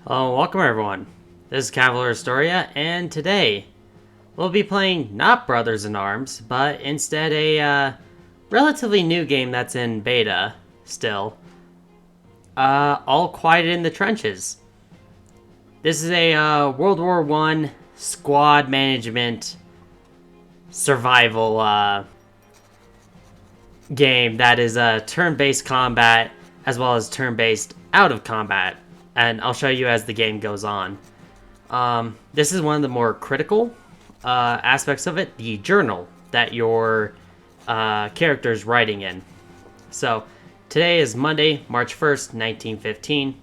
Oh, welcome everyone. This is Cavalier Astoria, and today we'll be playing not Brothers in Arms, but instead a relatively new game that's in beta still. All Quiet in the Trenches. This is a World War I squad management survival game that is turn-based combat as well as turn-based out of combat, and I'll show you as the game goes on. This is one of the more critical aspects of it, the journal that your character is writing in. So today is Monday, March 1st, 1915.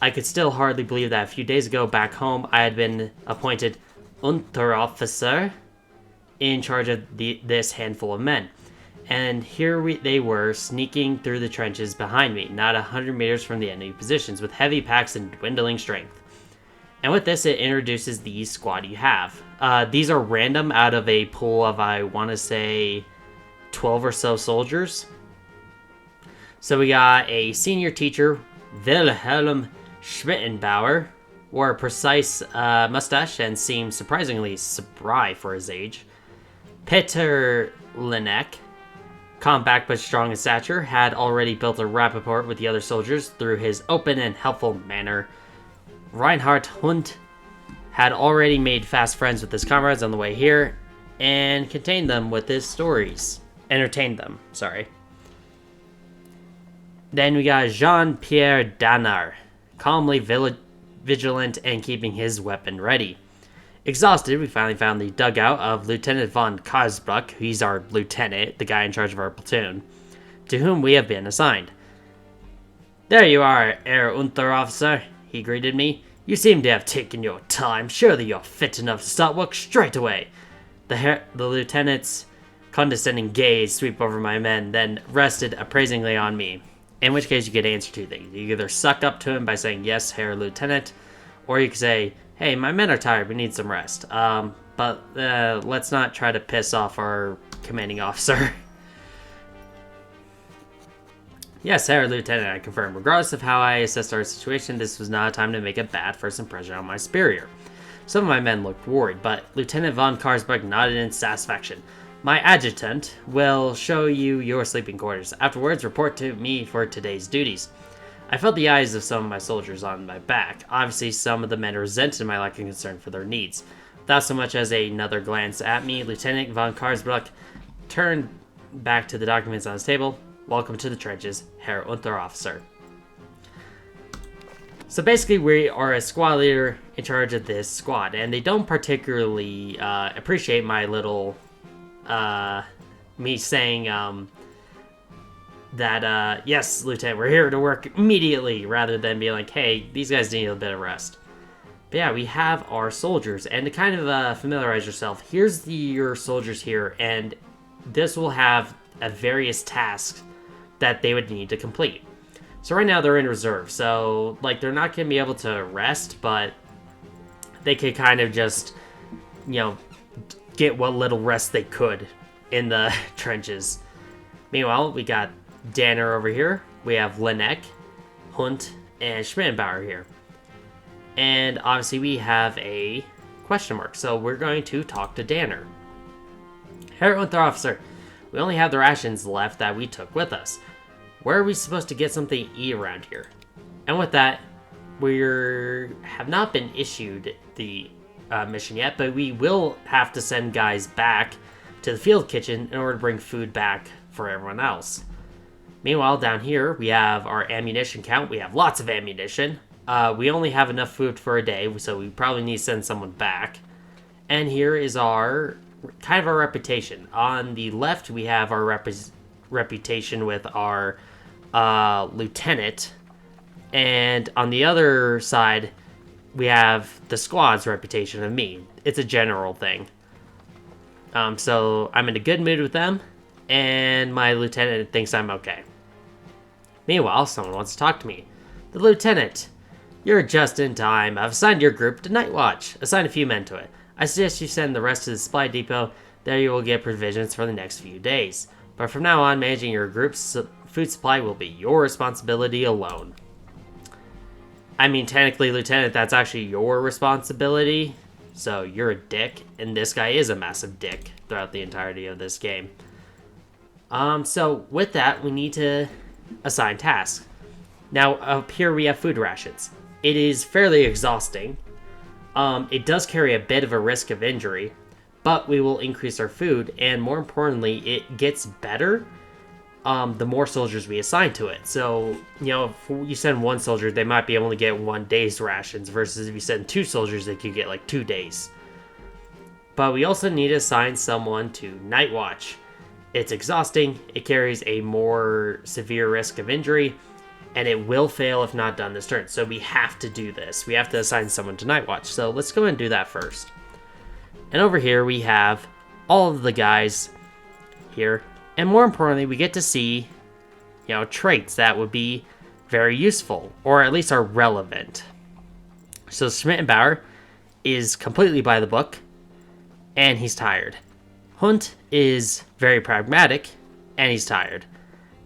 I could still hardly believe that a few days ago back home I had been appointed Unterofficer in charge of this handful of men. And here they were, sneaking through the trenches behind me, not 100 meters from the enemy positions, with heavy packs and dwindling strength. And with this, it introduces the squad you have. These are random out of a pool of, I want to say, 12 or so soldiers. So we got a senior teacher, Wilhelm Schmittenbauer, wore a precise mustache and seemed surprisingly spry for his age. Peter Linek, compact but strong in stature, had already built a rapport with the other soldiers through his open and helpful manner. Reinhard Hund had already made fast friends with his comrades on the way here and entertained them with his stories. Then we got Jean-Pierre Danard, calmly vigilant and keeping his weapon ready. Exhausted, we finally found the dugout of Lieutenant von Karsbruck. He's our lieutenant, the guy in charge of our platoon, to whom we have been assigned. "There you are, Herr Unterofficer," he greeted me. "You seem to have taken your time. Surely you're fit enough to start work straight away." The lieutenant's condescending gaze swept over my men, then rested appraisingly on me. In which case you could answer two things. You either suck up to him by saying, "Yes, Herr Lieutenant," or you could say, "Hey, my men are tired, we need some rest." But let's not try to piss off our commanding officer. "Yes, Herr Lieutenant," I confirmed. Regardless of how I assessed our situation, this was not a time to make a bad first impression on my superior. Some of my men looked worried, but Lieutenant von Karsbruck nodded in satisfaction. "My adjutant will show you your sleeping quarters. Afterwards, report to me for today's duties." I felt the eyes of some of my soldiers on my back. Obviously, some of the men resented my lack of concern for their needs. Without so much as another glance at me, Lieutenant von Karsbruck turned back to the documents on his table. "Welcome to the trenches, Herr Unterofficer." So basically, we are a squad leader in charge of this squad, and they don't particularly appreciate my little, me saying, that, "Yes, Lieutenant, we're here to work immediately," rather than being like, "Hey, these guys need a bit of rest." But yeah, we have our soldiers, and to kind of familiarize yourself, here's your soldiers here, and this will have various tasks that they would need to complete. So right now they're in reserve, so like they're not going to be able to rest, but they could kind of just, get what little rest they could in the trenches. Meanwhile, we got Danner over here. We have Linek, Hunt, and Schmittenbauer here. And obviously we have a question mark, so we're going to talk to Danner. "Herr Unterofficer, we only have the rations left that we took with us. Where are we supposed to get something to eat around here?" And with that, we have not been issued the mission yet, but we will have to send guys back to the field kitchen in order to bring food back for everyone else. Meanwhile, down here, we have our ammunition count. We have lots of ammunition. We only have enough food for a day, so we probably need to send someone back. And here is our reputation. On the left, we have our reputation with our lieutenant. And on the other side, we have the squad's reputation of me. It's a general thing. So I'm in a good mood with them, and my lieutenant thinks I'm okay. Meanwhile, someone wants to talk to me. "The lieutenant, you're just in time. I've assigned your group to Night Watch. Assign a few men to it. I suggest you send the rest to the supply depot. There you will get provisions for the next few days. But from now on, managing your group's food supply will be your responsibility alone." I mean, technically, Lieutenant, that's actually your responsibility. So you're a dick, and this guy is a massive dick throughout the entirety of this game. So with that, we need to assign tasks. Now, up here we have food rations. It is fairly exhausting. It does carry a bit of a risk of injury, but we will increase our food, and more importantly, it gets better the more soldiers we assign to it. So, you know, if you send one soldier, they might be able to get 1 day's rations, versus if you send 2 soldiers, they could get like 2 days. But we also need to assign someone to Night Watch. It's exhausting, it carries a more severe risk of injury, and it will fail if not done this turn. So we have to do this. We have to assign someone to Night Watch. So let's go ahead and do that first. And over here we have all of the guys here. And more importantly, we get to see, you know, traits that would be very useful, or at least are relevant. So Schmittenbauer is completely by the book, and he's tired. Hunt is very pragmatic, and he's tired.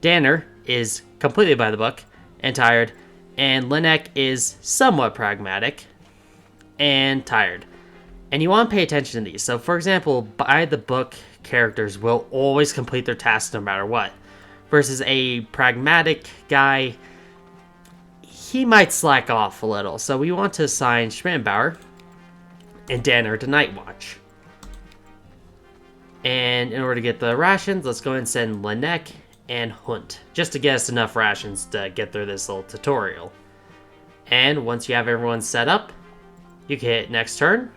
Danner is completely by the book, and tired. And Linek is somewhat pragmatic, and tired. And you want to pay attention to these. So, for example, by the book characters will always complete their tasks no matter what. Versus a pragmatic guy, he might slack off a little. So we want to assign Schmittenbauer and Danner to Night Watch. And in order to get the rations, let's go ahead and send Linek and Hunt, just to get us enough rations to get through this little tutorial. And once you have everyone set up, you can hit next turn,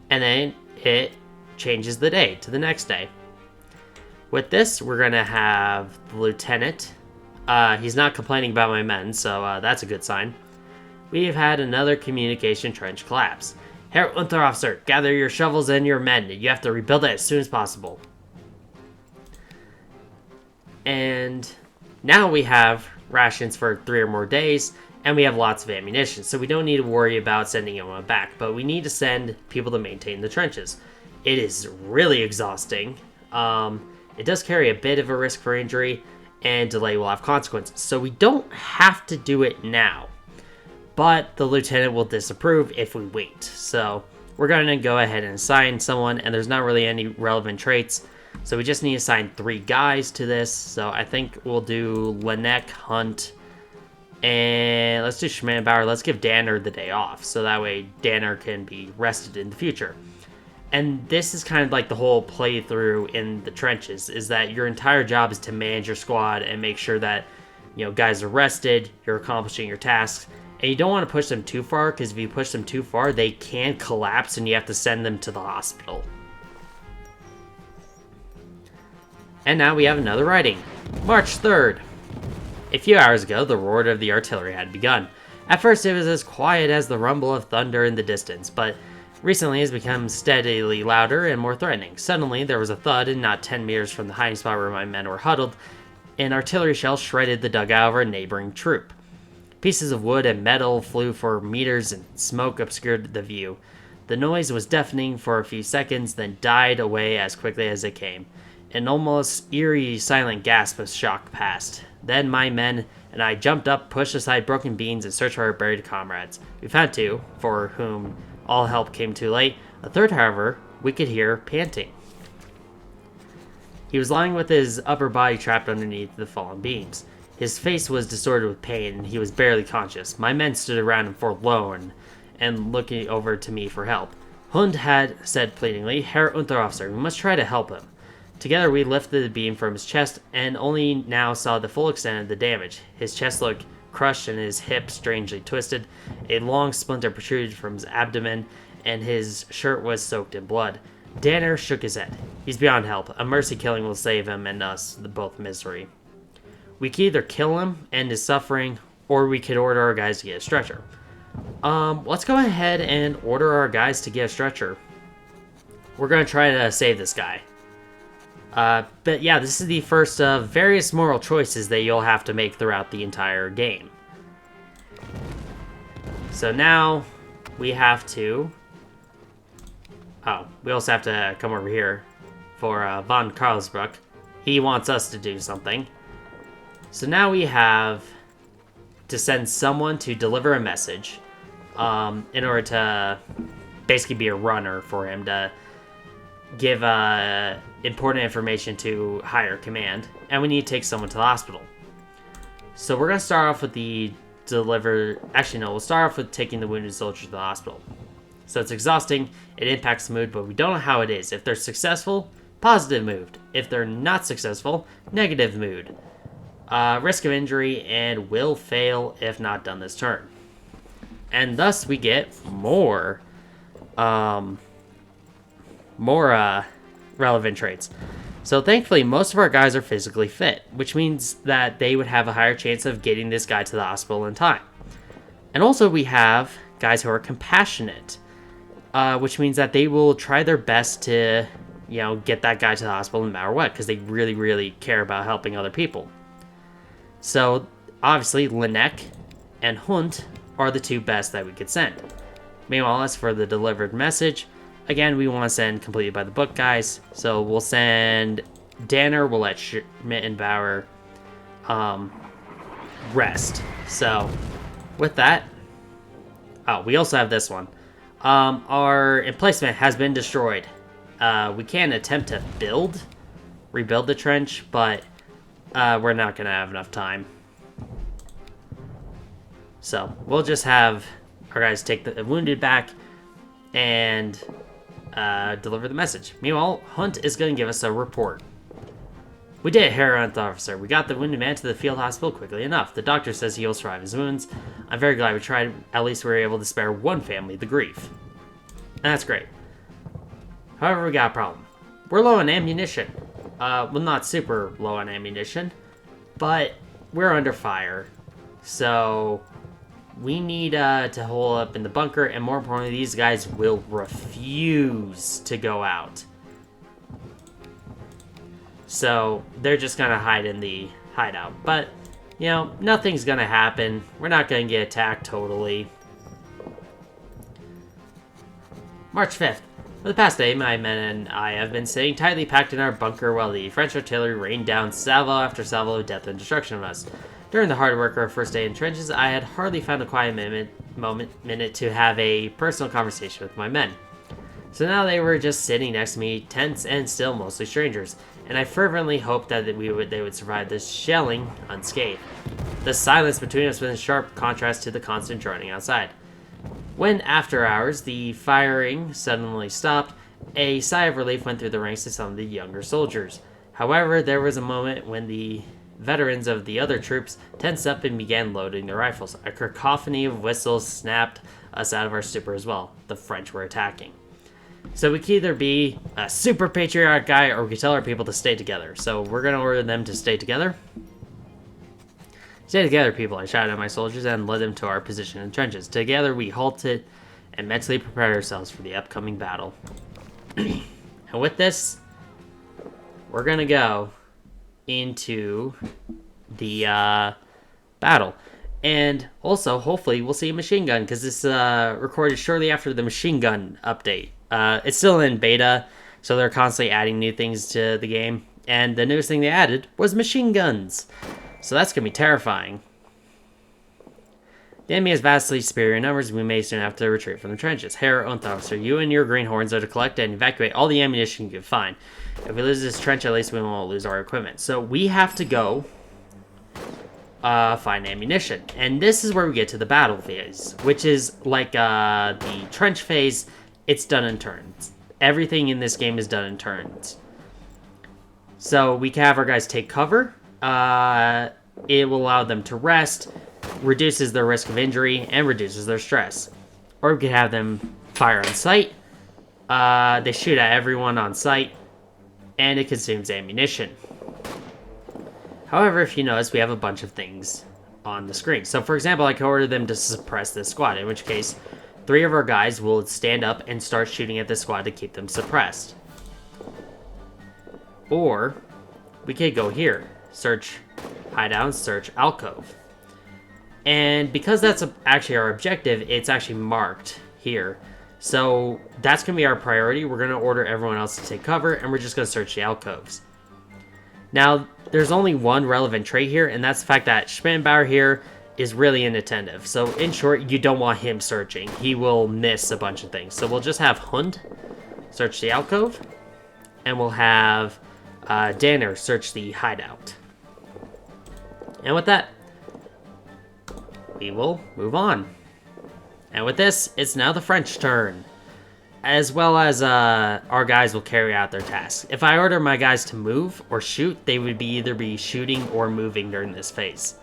and then it changes the day to the next day. With this, we're going to have the lieutenant. He's not complaining about my men, so that's a good sign. We have had another communication trench collapse. Herr Unterofficer, gather your shovels and your men. You have to rebuild it as soon as possible. And now we have rations for 3 or more days, and we have lots of ammunition, so we don't need to worry about sending anyone back, but we need to send people to maintain the trenches. It is really exhausting. It does carry a bit of a risk for injury, and delay will have consequences, so we don't have to do it now. But the lieutenant will disapprove if we wait. So we're going to go ahead and assign someone, and there's not really any relevant traits. So we just need to assign 3 guys to this. So I think we'll do Linek, Hunt, and let's do Schmittenbauer. Let's give Danner the day off, so that way Danner can be rested in the future. And this is kind of like the whole playthrough in the trenches, is that your entire job is to manage your squad and make sure that, you know, guys are rested, you're accomplishing your tasks. And you don't want to push them too far, because if you push them too far, they can collapse and you have to send them to the hospital. And now we have another writing. March 3rd. A few hours ago, the roar of the artillery had begun. At first, it was as quiet as the rumble of thunder in the distance, but recently it has become steadily louder and more threatening. Suddenly, there was a thud, and not 10 meters from the hiding spot where my men were huddled, an artillery shell shredded the dugout of a neighboring troop. Pieces of wood and metal flew for meters, and smoke obscured the view. The noise was deafening for a few seconds, then died away as quickly as it came. An almost eerie, silent gasp of shock passed. Then my men and I jumped up, pushed aside broken beams, and searched for our buried comrades. We found 2, for whom all help came too late. A third, however, we could hear panting. He was lying with his upper body trapped underneath the fallen beams. His face was distorted with pain, and he was barely conscious. My men stood around him forlorn and looking over to me for help. Hund had said pleadingly, "Herr Unterofficer, we must try to help him." Together we lifted the beam from his chest, and only now saw the full extent of the damage. His chest looked crushed and his hip strangely twisted. A long splinter protruded from his abdomen, and his shirt was soaked in blood. Danner shook his head. "He's beyond help. A mercy killing will save him and us both misery. We could either kill him, end his suffering, or we could order our guys to get a stretcher." Let's go ahead and order our guys to get a stretcher. We're going to try to save this guy. But yeah, this is the first of various moral choices that you'll have to make throughout the entire game. So now we have to... Oh, we also have to come over here for von Karlsbruck. He wants us to do something. So now we have to send someone to deliver a message in order to basically be a runner for him to give important information to higher command. And we need to take someone to the hospital. So we're going to start off with we'll start off with taking the wounded soldier to the hospital. So it's exhausting, it impacts the mood, but we don't know how it is. If they're successful, positive mood. If they're not successful, negative mood. Risk of injury, and will fail if not done this turn. And thus we get more relevant traits. So thankfully, most of our guys are physically fit, which means that they would have a higher chance of getting this guy to the hospital in time. And also we have guys who are compassionate, which means that they will try their best to, get that guy to the hospital no matter what, because they really, really care about helping other people. So obviously, Linek and Hunt are the two best that we could send. Meanwhile, as for the delivered message, again, we want to send completed by the book guys. So we'll send Danner, we'll let Schmidt and Bauer rest. So with that, we also have this one. Our emplacement has been destroyed. We can attempt to rebuild the trench, but we're not going to have enough time. So we'll just have our guys take the wounded back and deliver the message. Meanwhile, Hunt is going to give us a report. We did it, Herr Hunt Officer. We got the wounded man to the field hospital quickly enough. The doctor says he will survive his wounds. I'm very glad we tried. At least we were able to spare one family the grief. And that's great. However, we got a problem. We're low on ammunition. Well, not super low on ammunition, but we're under fire. So we need to hole up in the bunker, and more importantly, these guys will refuse to go out. So they're just gonna hide in the hideout. But, nothing's gonna happen. We're not gonna get attacked totally. March 5th. For the past day, my men and I have been sitting tightly packed in our bunker while the French artillery rained down salvo after salvo of death and destruction on us. During the hard work of our first day in trenches, I had hardly found a quiet minute to have a personal conversation with my men. So now they were just sitting next to me, tense and still mostly strangers, and I fervently hoped that they would survive this shelling unscathed. The silence between us was in sharp contrast to the constant droning outside. When, after hours, the firing suddenly stopped, a sigh of relief went through the ranks of some of the younger soldiers. However, there was a moment when the veterans of the other troops tensed up and began loading their rifles. A cacophony of whistles snapped us out of our stupor as well. The French were attacking. So we could either be a super patriotic guy or we could tell our people to stay together. So we're going to order them to stay together. Stay together, people, I shouted at my soldiers and led them to our position in the trenches. Together we halted and mentally prepared ourselves for the upcoming battle. And with this, we're going to go into the battle. And also, hopefully, we'll see a machine gun, because this recorded shortly after the machine gun update. It's still in beta, so they're constantly adding new things to the game. And the newest thing they added was machine guns. So that's going to be terrifying. The enemy has vastly superior numbers. We may soon have to retreat from the trenches. Herr Officer, you and your greenhorns are to collect and evacuate all the ammunition you can find. If we lose this trench, at least we won't lose our equipment. So we have to go find ammunition. And this is where we get to the battle phase, which is like the trench phase. It's done in turns. Everything in this game is done in turns. So we can have our guys take cover. It will allow them to rest, reduces their risk of injury, and reduces their stress. Or we could have them fire on sight. They shoot at everyone on sight, and it consumes ammunition. However, if you notice, we have a bunch of things on the screen. So, for example, I could order them to suppress this squad, in which case 3 of our guys will stand up and start shooting at this squad to keep them suppressed. Or we could go here, search hideout, search alcove. And because that's actually our objective, it's actually marked here. So that's going to be our priority. We're going to order everyone else to take cover, and we're just going to search the alcoves. Now, there's only one relevant trait here, and that's the fact that Schmidt and Bauer here is really inattentive. So in short, you don't want him searching. He will miss a bunch of things. So we'll just have Hund search the alcove, and we'll have Danner search the hideout. And with that, we will move on. And with this, it's now the French turn. As well as our guys will carry out their tasks. If I order my guys to move or shoot, they would either be shooting or moving during this phase.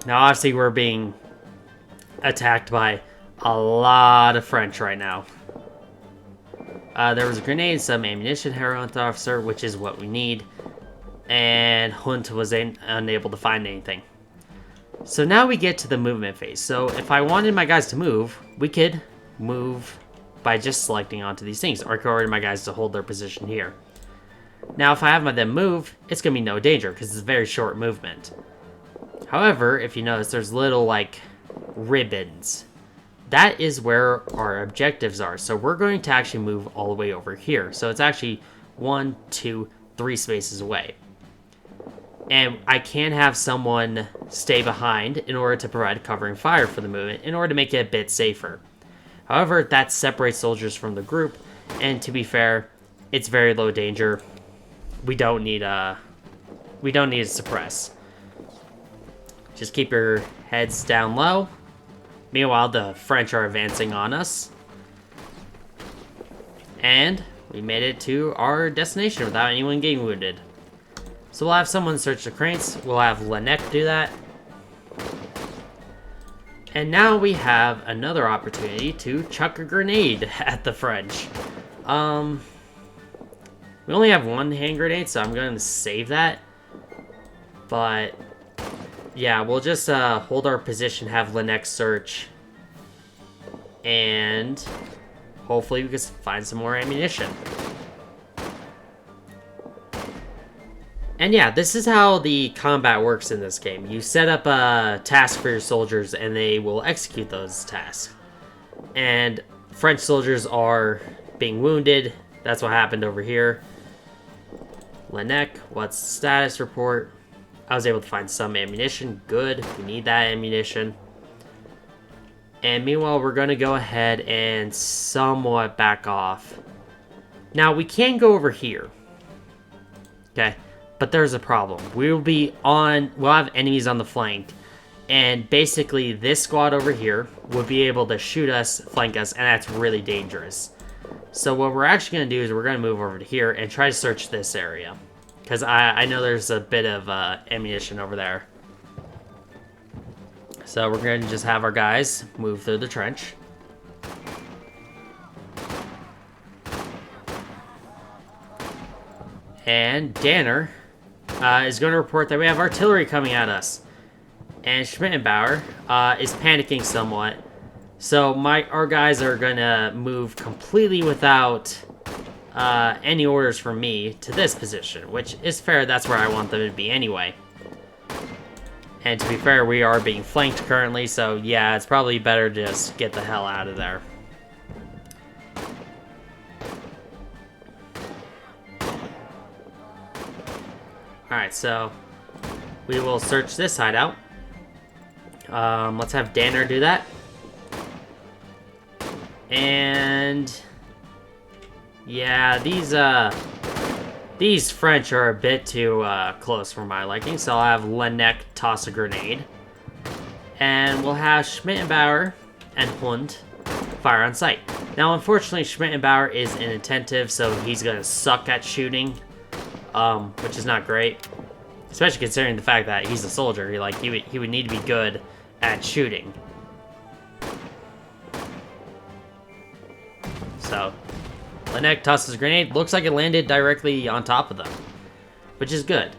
Now, obviously, we're being attacked by a lot of French right now. There was a grenade, some ammunition, Heron officer, which is what we need. And Hunt was unable to find anything. So now we get to the movement phase. So if I wanted my guys to move, we could move by just selecting onto these things, or I could order my guys to hold their position here. Now, if I have them move, it's going to be no danger because it's a very short movement. However, if you notice, there's little, like, ribbons. That is where our objectives are. So we're going to actually move all the way over here. So it's actually 1, 2, 3 spaces away. And I can have someone stay behind in order to provide covering fire for the movement in order to make it a bit safer. However, that separates soldiers from the group, and to be fair, it's very low danger. We don't need to suppress. Just keep your heads down low. Meanwhile, the French are advancing on us. And we made it to our destination without anyone getting wounded. So we'll have someone search the crates. We'll have Lennec do that. And now we have another opportunity to chuck a grenade at the French. We only have one hand grenade, so I'm going to save that. But yeah, we'll just hold our position, have Lennec search, and hopefully we can find some more ammunition. And yeah, this is how the combat works in this game. You set up a task for your soldiers, and they will execute those tasks. And French soldiers are being wounded. That's what happened over here. Lennec, what's the status report? I was able to find some ammunition. Good, we need that ammunition. And meanwhile, we're going to go ahead and somewhat back off. Now, we can go over here. Okay. But there's a problem. We'll have enemies on the flank, and basically this squad over here will be able to shoot us, flank us, and that's really dangerous. So what we're actually going to do is we're going to move over to here and try to search this area, because I know there's a bit of ammunition over there. So we're going to just have our guys move through the trench. And Danner is going to report that we have artillery coming at us. And Schmittenbauer is panicking somewhat. So our guys are going to move completely without any orders from me to this position, which is fair. That's where I want them to be anyway. And to be fair, we are being flanked currently, so yeah, it's probably better to just get the hell out of there. Alright, so we will search this hideout. Let's have Danner do that. And yeah, these French are a bit too close for my liking, so I'll have Lennec toss a grenade. And we'll have Schmittenbauer and Hund fire on sight. Now, unfortunately, Schmittenbauer is inattentive, so he's going to suck at shooting. Which is not great, especially considering the fact that he's a soldier. He would need to be good at shooting. So, Lennec tosses a grenade. Looks like it landed directly on top of them, which is good.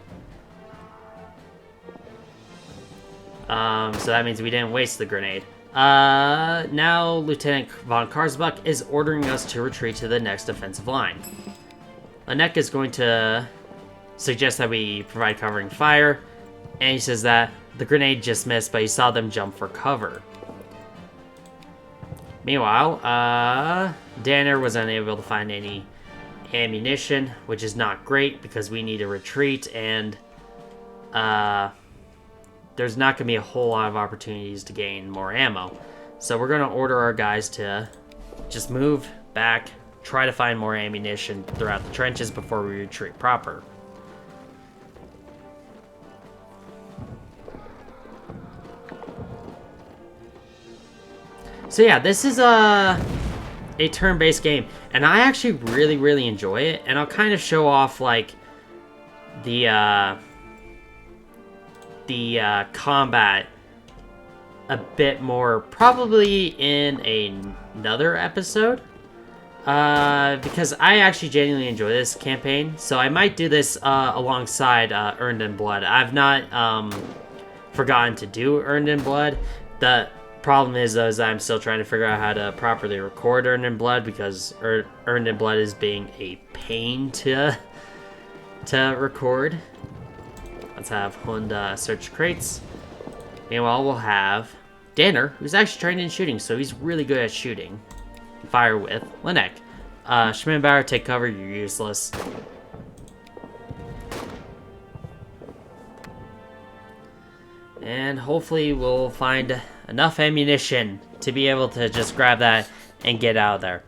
So that means we didn't waste the grenade. Now Lieutenant von Karsbach is ordering us to retreat to the next defensive line. Lennec is going to suggest that we provide covering fire, and he says that the grenade just missed, but he saw them jump for cover. Meanwhile, Danner was unable to find any ammunition, which is not great because we need to retreat, and there's not going to be a whole lot of opportunities to gain more ammo. So we're going to order our guys to just move back, try to find more ammunition throughout the trenches before we retreat proper. So yeah, this is a turn-based game, and I actually really enjoy it, and I'll kind of show off like the combat a bit more probably in another episode, because I actually genuinely enjoy this campaign, so I might do this alongside Earned in Blood. I've not forgotten to do Earned in Blood. The problem is, though, is I'm still trying to figure out how to properly record Earned in Blood, because Earned in Blood is being a pain to record. Let's have Hund search crates. Meanwhile, we'll have Danner, who's actually trained in shooting, so he's really good at shooting. Fire with Linek. Schmidenbauer, take cover, you're useless. And hopefully we'll find enough ammunition to be able to just grab that and get out of there.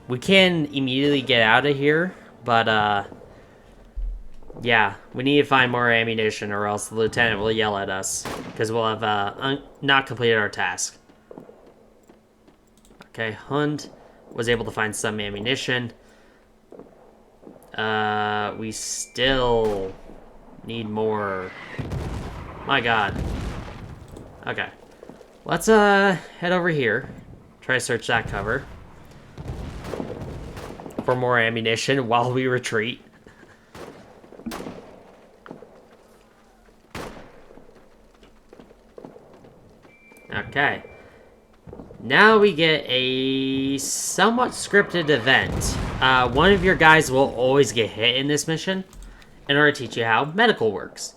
We can immediately get out of here, but yeah, we need to find more ammunition or else the lieutenant will yell at us because we'll have not completed our task. Okay, Hund was able to find some ammunition. We still need more. My god. Okay. Let's head over here. Try to search that cover for more ammunition while we retreat. Okay. Now we get a somewhat scripted event. One of your guys will always get hit in this mission in order to teach you how medical works.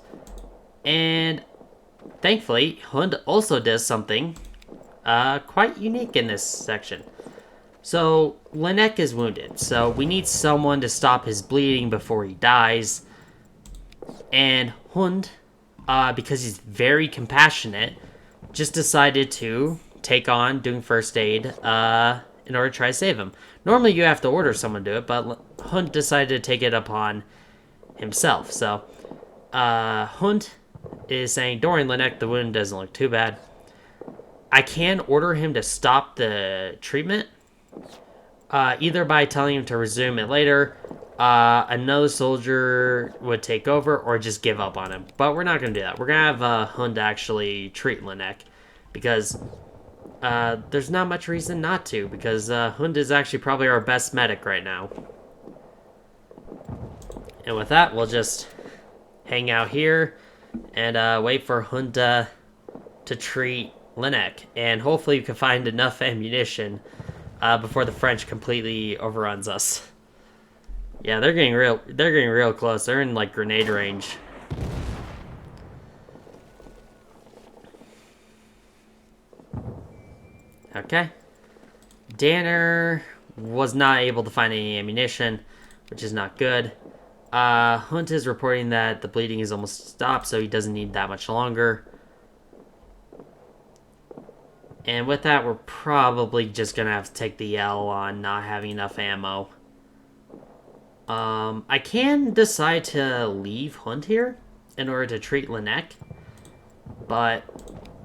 And thankfully, Hund also does something quite unique in this section. So, Linek is wounded, so we need someone to stop his bleeding before he dies. And Hund, because he's very compassionate, just decided to take on doing first aid in order to try to save him. Normally you have to order someone to do it, but Hund decided to take it upon himself. So, Hund is saying, Dorian Linek, the wound doesn't look too bad. I can order him to stop the treatment, either by telling him to resume it later, another soldier would take over, or just give up on him. But we're not going to do that. We're going to have Hund actually treat Linek, because there's not much reason not to, because Hund is actually probably our best medic right now. And with that, we'll just hang out here and wait for Hund to treat Linek, and hopefully we can find enough ammunition before the French completely overruns us. Yeah, they're getting real close. They're in like grenade range. Okay. Danner was not able to find any ammunition, which is not good. Hunt is reporting that the bleeding is almost stopped, so he doesn't need that much longer. And with that, we're probably just gonna have to take the L on not having enough ammo. I can decide to leave Hunt here in order to treat Linek, but,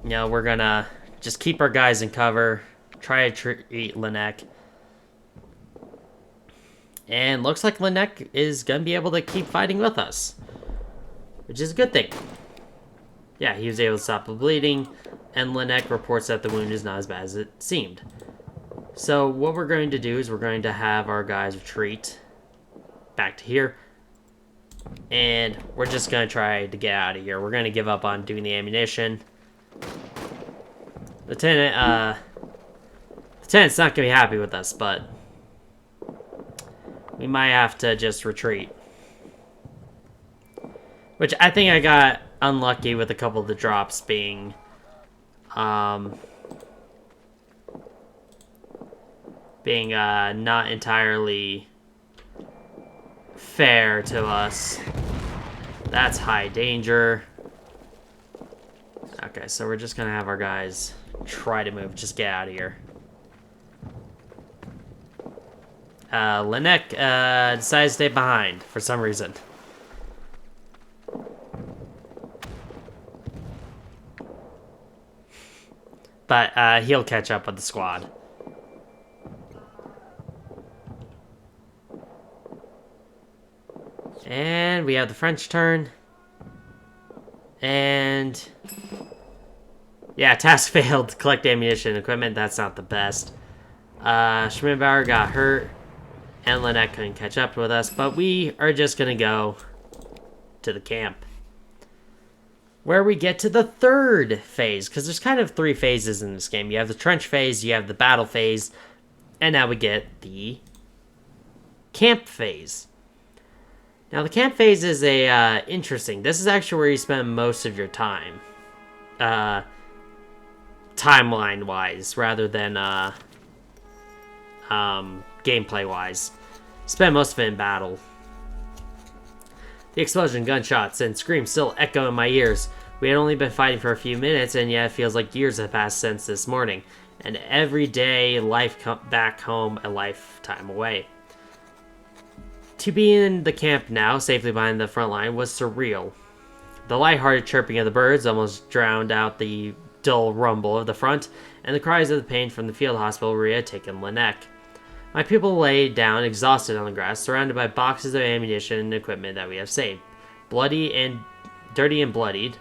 you know, we're gonna just keep our guys in cover, try to treat Linek. And looks like Linek is gonna be able to keep fighting with us, which is a good thing. Yeah, he was able to stop the bleeding, and Linek reports that the wound is not as bad as it seemed. So what we're going to do is we're going to have our guys retreat back to here, and we're just going to try to get out of here. We're going to give up on doing the ammunition. Lieutenant's not going to be happy with us, but we might have to just retreat. Which I think I got unlucky with a couple of the drops being not entirely fair to us. That's high danger. Okay, so we're just gonna have our guys try to move. Just get out of here. Linek decided to stay behind for some reason. But he'll catch up with the squad. And we have the French turn. And yeah, task failed. Collect ammunition and equipment. That's not the best. Schmidbauer got hurt. And Linek couldn't catch up with us. But we are just going to go to the camp, where we get to the third phase. Because there's kind of 3 phases in this game. You have the trench phase, you have the battle phase, and now we get the camp phase. Now the camp phase is interesting. This is actually where you spend most of your time. Timeline-wise, rather than gameplay-wise. Spend most of it in battle. The explosion, gunshots, and screams still echo in my ears. We had only been fighting for a few minutes, and yet it feels like years have passed since this morning. And every day, life back home, a lifetime away. To be in the camp now, safely behind the front line, was surreal. The light-hearted chirping of the birds almost drowned out the dull rumble of the front, and the cries of the pain from the field hospital where we had taken Linek. My people lay down, exhausted on the grass, surrounded by boxes of ammunition and equipment that we have saved. Dirty and bloodied,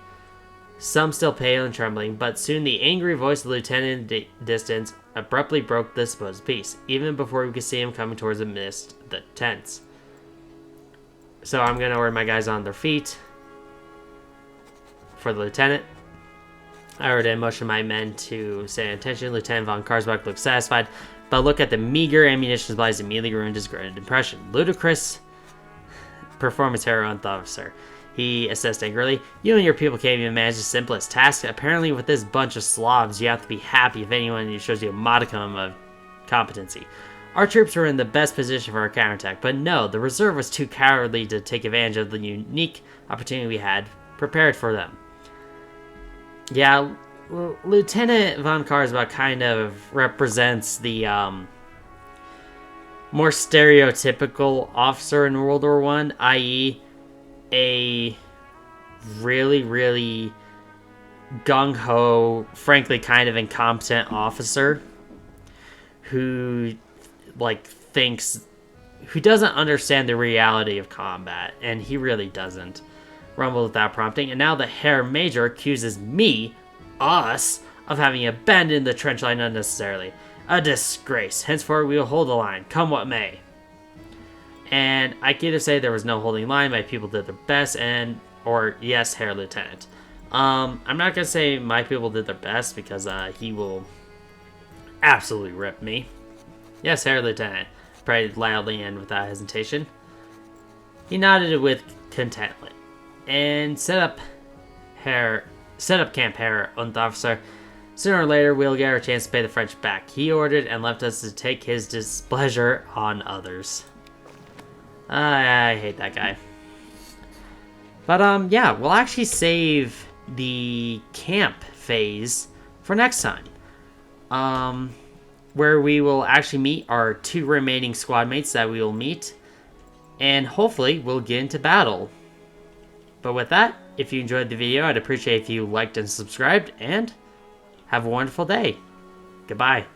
some still pale and trembling, but soon the angry voice of the lieutenant in the distance abruptly broke the supposed peace, even before we could see him coming towards the tents. So I'm going to order my guys on their feet for the lieutenant. I already motioned my men to say attention. Lieutenant von Karsbach looked satisfied, but look at the meager ammunition supplies immediately ruined his grand impression. Ludicrous performance error on the officer. He assessed angrily. You and your people can't even manage the simplest task. Apparently with this bunch of Slavs, you have to be happy if anyone shows you a modicum of competency. Our troops were in the best position for our counterattack, but no, the reserve was too cowardly to take advantage of the unique opportunity we had prepared for them. Yeah, Lieutenant von Karsbach kind of represents the more stereotypical officer in World War I, i.e. a really, really gung-ho, frankly kind of incompetent officer who who doesn't understand the reality of combat, and he really doesn't. Rumbled without prompting, and now the Herr Major accuses us, of having abandoned the trench line unnecessarily. A disgrace. Henceforth we will hold the line, come what may. And I can either say there was no holding line, my people did their best, or yes, Herr Lieutenant. I'm not going to say my people did their best, because he will absolutely rip me. Yes, Herr Lieutenant, prayed loudly and without hesitation. He nodded with contentment, and set up camp, Herr Unterofficer. Sooner or later, we'll get our chance to pay the French back. He ordered and left us to take his displeasure on others. I hate that guy. But, yeah, we'll actually save the camp phase for next time. Where we will actually meet our 2 remaining squad mates that we will meet. And hopefully, we'll get into battle. But with that, if you enjoyed the video, I'd appreciate if you liked and subscribed, and have a wonderful day. Goodbye.